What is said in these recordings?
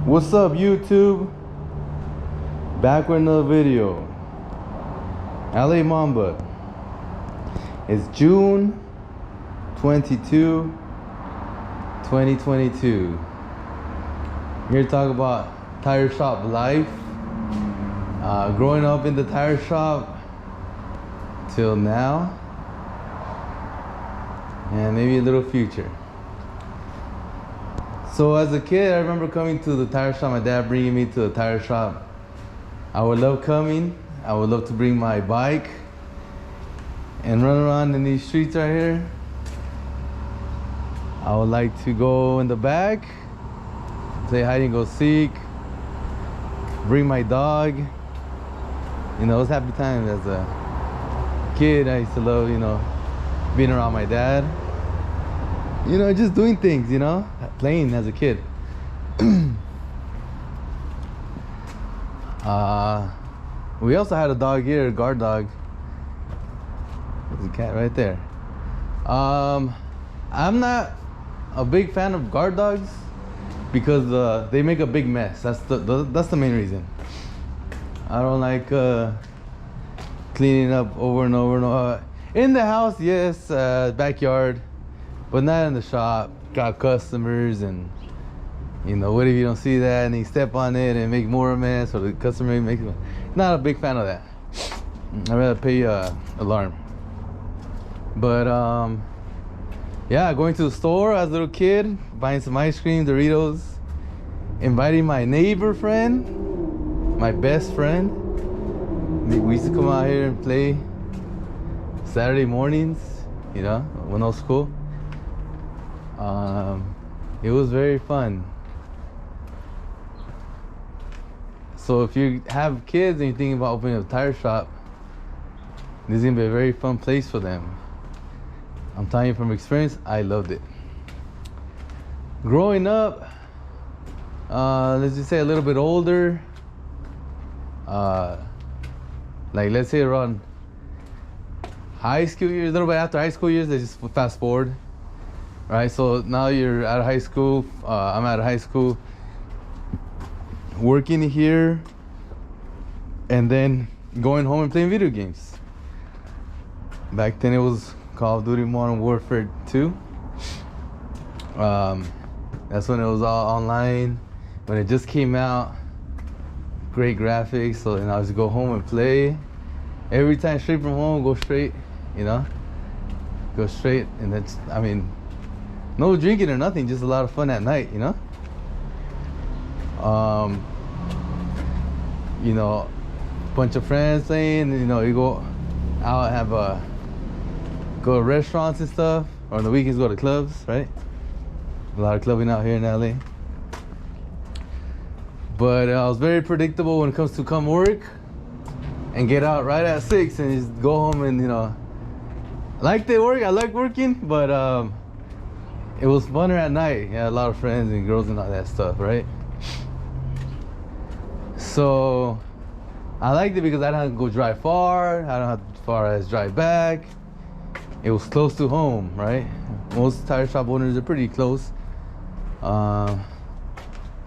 What's up, YouTube? Back with another video. LA Mamba. It's June 22, 2022. Here to talk about tire shop life. Growing up in the tire shop till now, and maybe a little future. So as a kid, I remember coming to the tire shop, my dad bringing me to the tire shop. I would love coming. I would love to bring my bike and run around in these streets right here. I would like to go in the back, play hide and go seek, bring my dog. You know, it was happy times as a kid. I used to love, being around my dad. Just doing things, playing as a kid. We also had a dog here, a guard dog. There's a cat right there. I'm not a big fan of guard dogs because they make a big mess. That's the main reason. I don't like cleaning up over and over and over. In the house, yes, backyard, but not in the shop. Got customers, and what if you don't see that and you step on it and make more mess, or the customer makes it. Not a big fan of that. I'd rather pay alarm. But yeah, going to the store as a little kid, buying some ice cream, Doritos, inviting my neighbor friend, my best friend. We used to come out here and play Saturday mornings, when I was school. It was very fun. So if you have kids and you're thinking about opening a tire shop, this is gonna be a very fun place for them. I'm telling you from experience, I loved it. Growing up, let's just say a little bit older, like let's say around high school years, a little bit after high school years, let's just fast forward. Right, so now you're out of high school, I'm out of high school, working here, and then going home and playing video games. Back then it was Call of Duty Modern Warfare 2. That's when it was all online, when it just came out. Great graphics, so then I was go home and play. Every time straight from home, go straight, go straight, and that's, no drinking or nothing, just a lot of fun at night, bunch of friends playing, you go out, go to restaurants and stuff, or on the weekends go to clubs, right? A lot of clubbing out here in LA. But I was very predictable when it comes to come work and get out right at 6 and just go home and, I like working, but it was funner at night. Yeah, a lot of friends and girls and all that stuff, right? So I liked it because I didn't have to go drive far. I don't have to far as drive back. It was close to home, right? Most tire shop owners are pretty close. I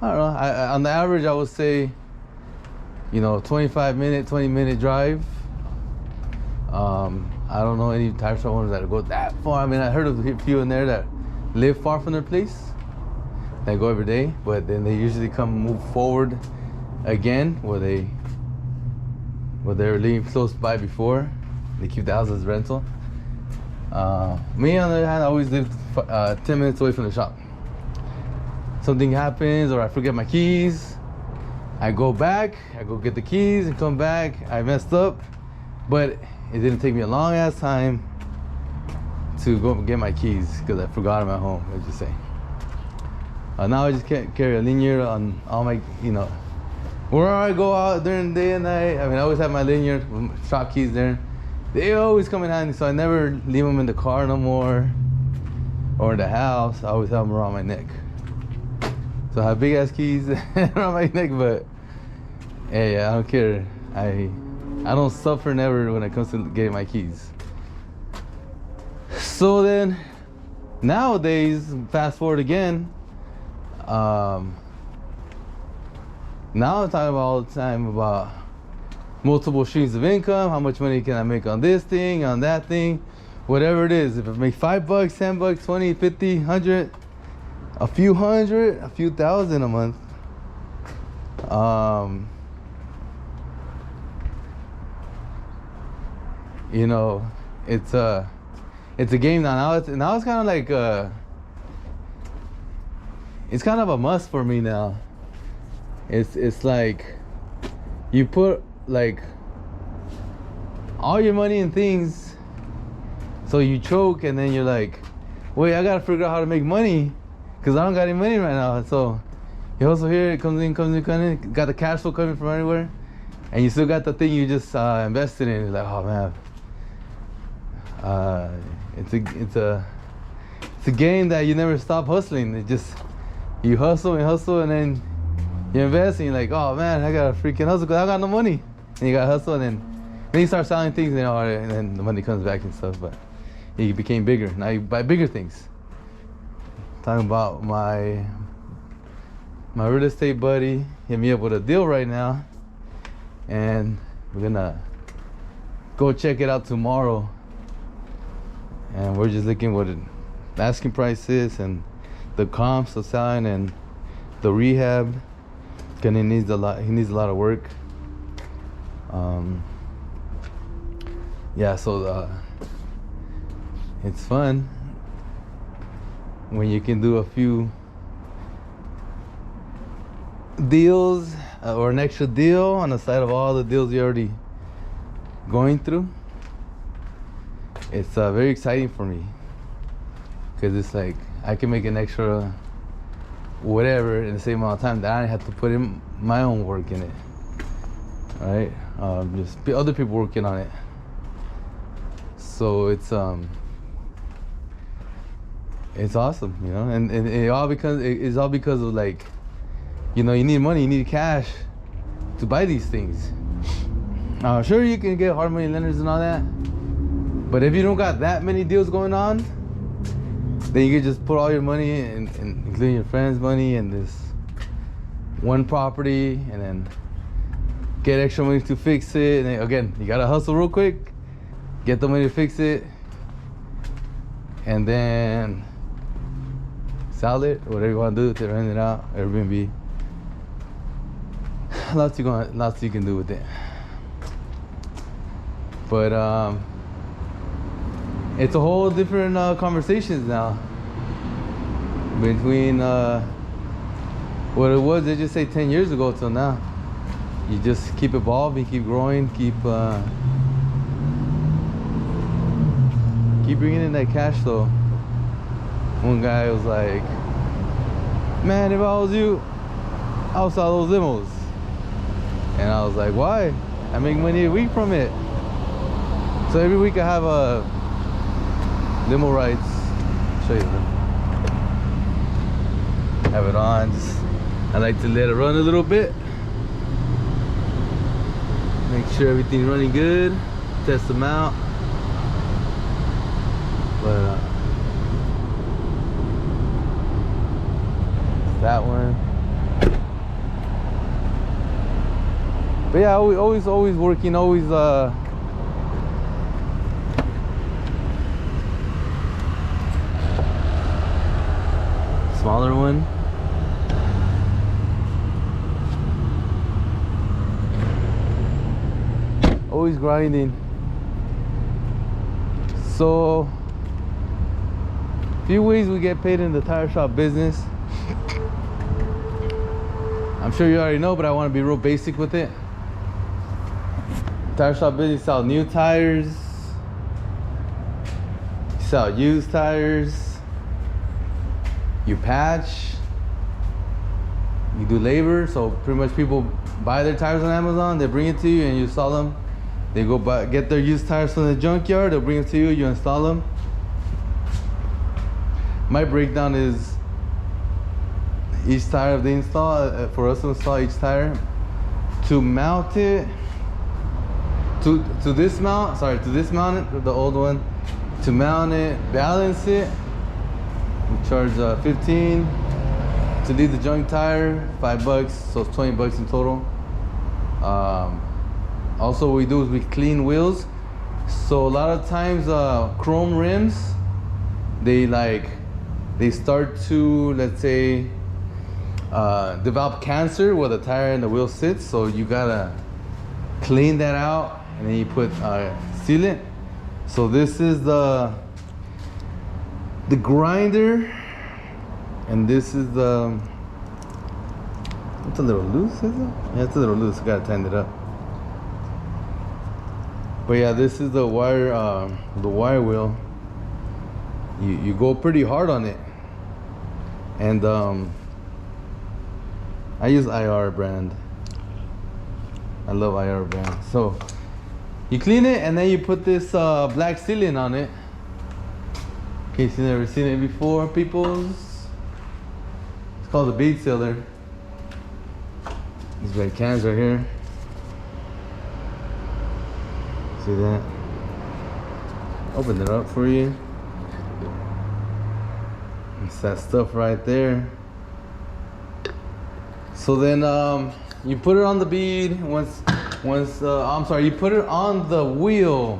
don't know. On the average, I would say, 25-minute, 20-minute drive. I don't know any tire shop owners that go that far. I heard of a few in there that live far from their place. They go every day, but then they usually move forward again where they were living close by before. They keep the house as rental. Me, on the other hand, I always lived 10 minutes away from the shop. Something happens or I forget my keys, I go back, I go get the keys and come back. I messed up, but it didn't take me a long ass time to go get my keys because I forgot them at home, let's just say. Now I just can't carry a linear on all my, wherever I go out during the day and night. I always have my linear shop keys there. They always come in handy, so I never leave them in the car no more or in the house. I always have them around my neck. So I have big ass keys around my neck, but hey, I don't care. I don't suffer never when it comes to getting my keys. So then nowadays, fast forward again, Now I'm talking about all the time about multiple streams of income. How much money can I make on this thing, on that thing, whatever it is. If I make $5, $10, 20, 50, 100, a few hundred, a few thousand a month. You know, it's a game now. Now it's kind of like it's kind of a must for me now. It's like you put like all your money in things, so you choke, and then you're like, wait, I gotta figure out how to make money, because I don't got any money right now. So you also here, it comes in, got the cash flow coming from everywhere, and you still got the thing you just invested in. It's like, oh man, it's a game that you never stop hustling. It just, you hustle and hustle, and then you invest, and you're like, oh man, I gotta freaking hustle because I got no money. And you gotta hustle, and then you start selling things, you know, and then the money comes back and stuff. But you became bigger. Now you buy bigger things. Talking about my real estate buddy hit me up with a deal right now, and we're gonna go check it out tomorrow. And we're just looking what the asking price is, and the comps of selling, and the rehab. Cause he needs a lot of work. Yeah, so it's fun when you can do a few deals or an extra deal on the side of all the deals you're already going through. It's very exciting for me, because it's like I can make an extra whatever in the same amount of time that I have to put in my own work in it, right? Just other people working on it. So it's awesome, you know, and it's all because of, like, you know, you need money, you need cash to buy these things. Sure, you can get hard money lenders and all that, but if you don't got that many deals going on, then you can just put all your money, and including your friends' money, in this one property, and then get extra money to fix it. And then, again, you gotta hustle real quick, get the money to fix it, and then sell it, whatever you want to do to rent it out, Airbnb. Lots you can do with it. But it's a whole different conversations now between what it was, they just say 10 years ago till now. You just keep evolving, keep growing, keep bringing in that cash flow. One guy was like, man, if I was you, I would sell those limos. And I was like, why? I make money a week from it. So every week I have a limo rides. Show you them. Have it on. I like to let it run a little bit. Make sure everything's running good. Test them out. But that one. But yeah, always working, always smaller one. Always grinding. So, few ways we get paid in the tire shop business. I'm sure you already know, but I want to be real basic with it. Tire shop business, sell new tires, sell used tires, you patch, you do labor. So pretty much people buy their tires on Amazon, they bring it to you and you sell them. They go buy, get their used tires from the junkyard, they'll bring them to you, you install them. My breakdown is each tire of the install, for us to install each tire, to mount it, to dismount, it, the old one, to mount it, balance it, we charge 15, to leave the junk tire, $5, so it's $20 in total. Also what we do is we clean wheels. So a lot of times chrome rims, they start to, let's say, develop cancer where the tire and the wheel sits. So you gotta clean that out, and then you put sealant. So this is the grinder, and this is the, it's a little loose, is it? Yeah, it's a little loose. Gotta tighten it up. But yeah, this is the wire wheel. You go pretty hard on it, and I use IR brand. I love IR brand. So you clean it, and then you put this black sealant on it. In case you've never seen it before, peoples. It's called a bead sealer. These red cans right here. See that? Open it up for you. It's that stuff right there. So then you put it on the bead. You put it on the wheel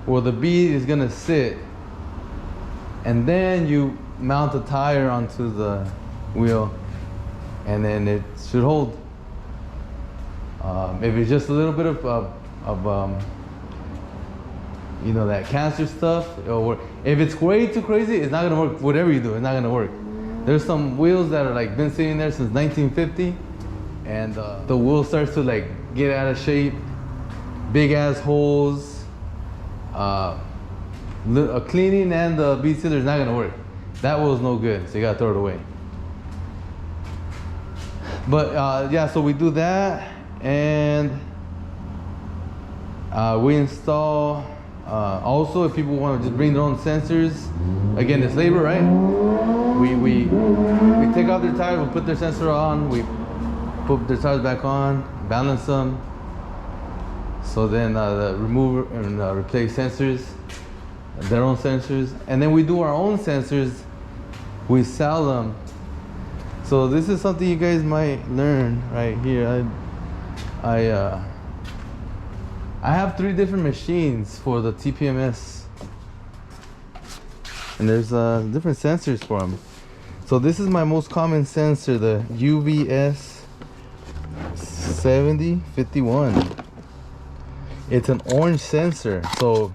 where the bead is gonna sit, and then you mount the tire onto the wheel, and then it should hold. If it's just a little bit of you know, that cancer stuff, or if it's way too crazy, it's not gonna work. Whatever you do, it's not gonna work. There's some wheels that are like been sitting there since 1950, and the wheel starts to like get out of shape, big ass holes. Cleaning and the bead sealer is not gonna work. That wheel's no good, so you gotta throw it away. But yeah, so we do that, and we install. Also, if people want to just bring their own sensors, again, it's labor, right? We take off their tires, we put their sensor on, we put their tires back on, balance them. So then remove and replace sensors, their own sensors, and then we do our own sensors. We sell them. So this is something you guys might learn right here. I have 3 different machines for the TPMS, and there's different sensors for them. So this is my most common sensor, the UVS 7051. It's an orange sensor, so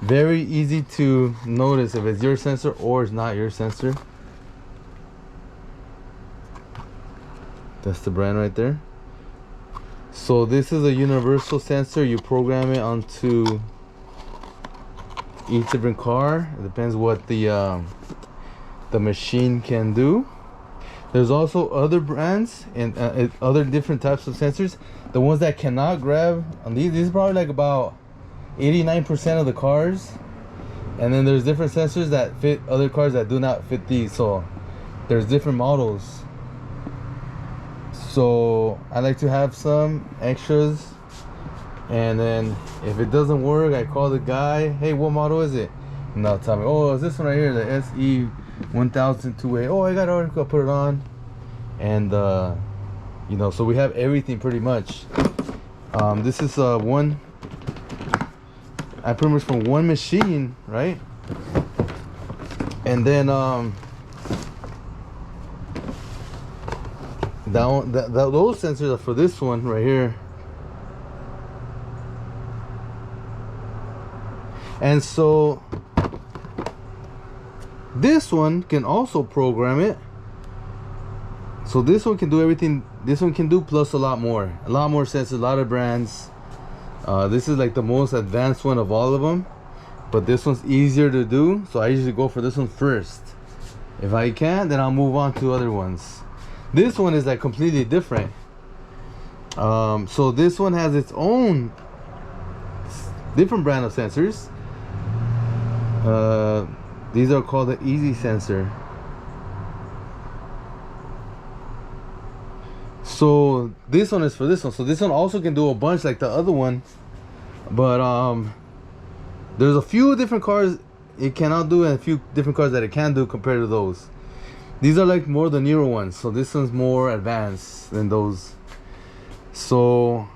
very easy to notice if it's your sensor or it's not your sensor. That's the brand right there. So this is a universal sensor. You program it onto each different car. It depends what the machine can do. There's also other brands and other different types of sensors. The ones that cannot grab on these is probably like about 89% of the cars. And then there's different sensors that fit other cars that do not fit these. So there's different models. So I like to have some extras, and then if it doesn't work, I call the guy, hey, what model is it? And they'll tell me, oh, it's this one right here, the SE 1002A. Oh, I got it, I'll put it on. And you know, so we have everything pretty much. This is one, I pretty much from one machine, right? And then those sensors are for this one right here. And so this one can also program it. So this one can do everything this one can do, plus a lot more sensors, a lot of brands. This is like the most advanced one of all of them, but this one's easier to do, so I usually go for this one first. If I can, then I'll move on to other ones. This one is like completely different. So this one has its own different brand of sensors. These are called the Easy Sensor. So this one is for this one. So this one also can do a bunch like the other one, but there's a few different cars it cannot do and a few different cars that it can do compared to those. These are like more the newer ones, so this one's more advanced than those. So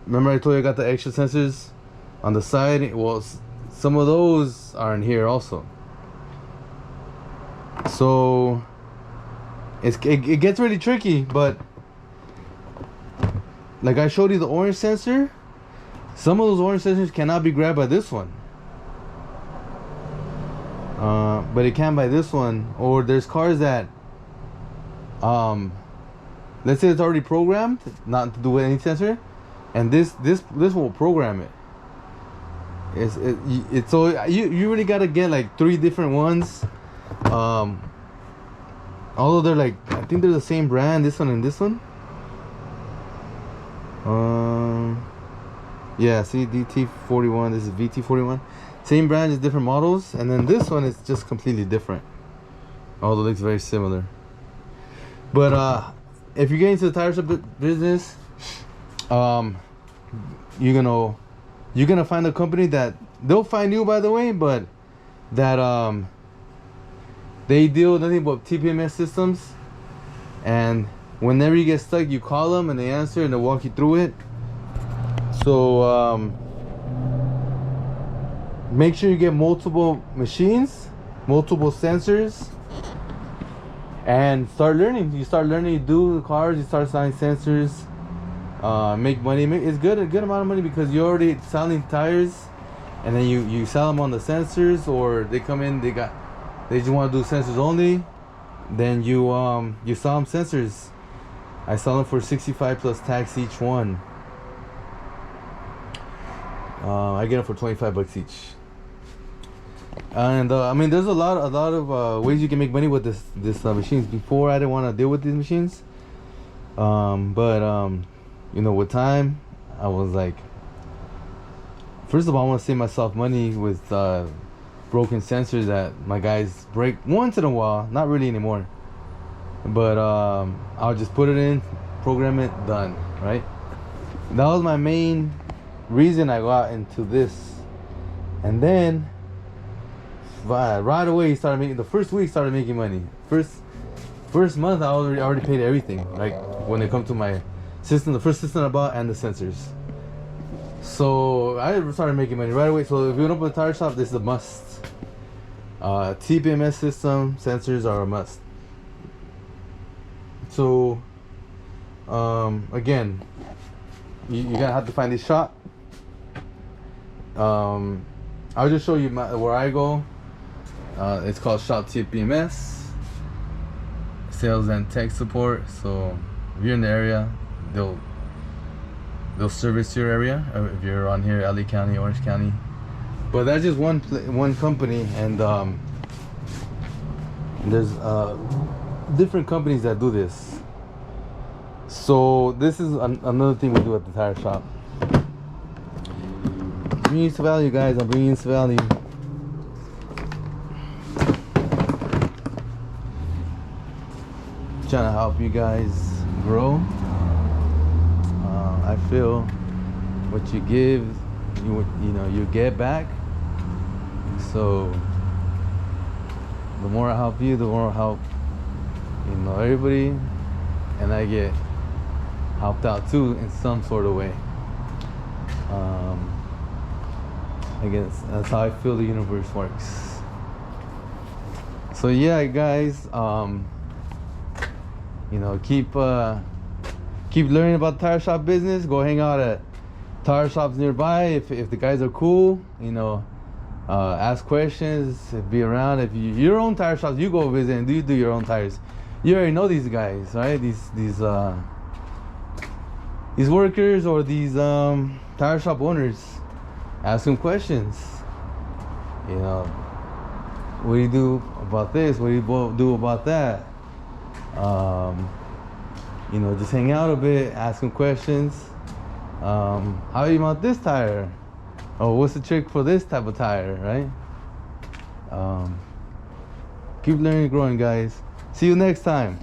remember I told you I got the extra sensors on the side? Well, some of those are in here also. So it gets really tricky, but like I showed you the orange sensor, some of those orange sensors cannot be grabbed by this one, but it can by this one. Or there's cars that let's say it's already programmed not to do with any sensor, and this will program it. It's so you really got to get like 3 different ones, although they're like, I think they're the same brand, this one and this one. Yeah, see, DT41, this is VT41, same brand, just different models. And then this one is just completely different, although it looks very similar. But if you're getting into the tire shop business, you're gonna find a company that they'll find you, by the way, but that they deal with nothing but TPMS systems. And whenever you get stuck, you call them and they answer and they'll walk you through it. So make sure you get multiple machines, multiple sensors, and start learning. You start learning, you do the cars, you start selling sensors, make money. It's a good amount of money, because you're already selling tires, and then you sell them on the sensors, or they come in, they just want to do sensors only. Then you sell them sensors. I sell them for 65 plus tax each one. I get them for 25 bucks each. And I mean, there's a lot of ways you can make money with this machines. Before, I didn't want to deal with these machines, but you know, with time, I was like, first of all, I want to save myself money with broken sensors that my guys break once in a while. Not really anymore, but I'll just put it in, program it, done. Right? That was my main reason I got into this. And then right away, started making, the first week started making money. First month, I already paid everything. Like when it comes to my system, the first system I bought and the sensors. So I started making money right away. So if you open a tire shop, this is a must. TPMS system, sensors are a must. So again, you're gonna have to find this shop. I'll just show you where I go. It's called Shop TPMS, sales and tech support. So if you're in the area, they'll service your area. If you're around here, LA County, Orange County. But that's just one company, and there's different companies that do this. So this is another thing we do at the tire shop. Bringing you some value, guys. I'm bringing you some value. Trying to help you guys grow. I feel what you give, you get back. So the more I help you, the more I help everybody, and I get helped out too in some sort of way. I guess that's how I feel the universe works. So yeah, guys, keep learning about tire shop business. Go hang out at tire shops nearby if the guys are cool. Ask questions, be around. If your own tire shops, you go visit and you do your own tires. You already know these guys, right? These workers or these tire shop owners. Ask them questions. What do you do about this? What do you do about that? Just hang out a bit, ask them questions. How do you mount this tire? Oh, what's the trick for this type of tire, right? Keep learning and growing, guys. See you next time.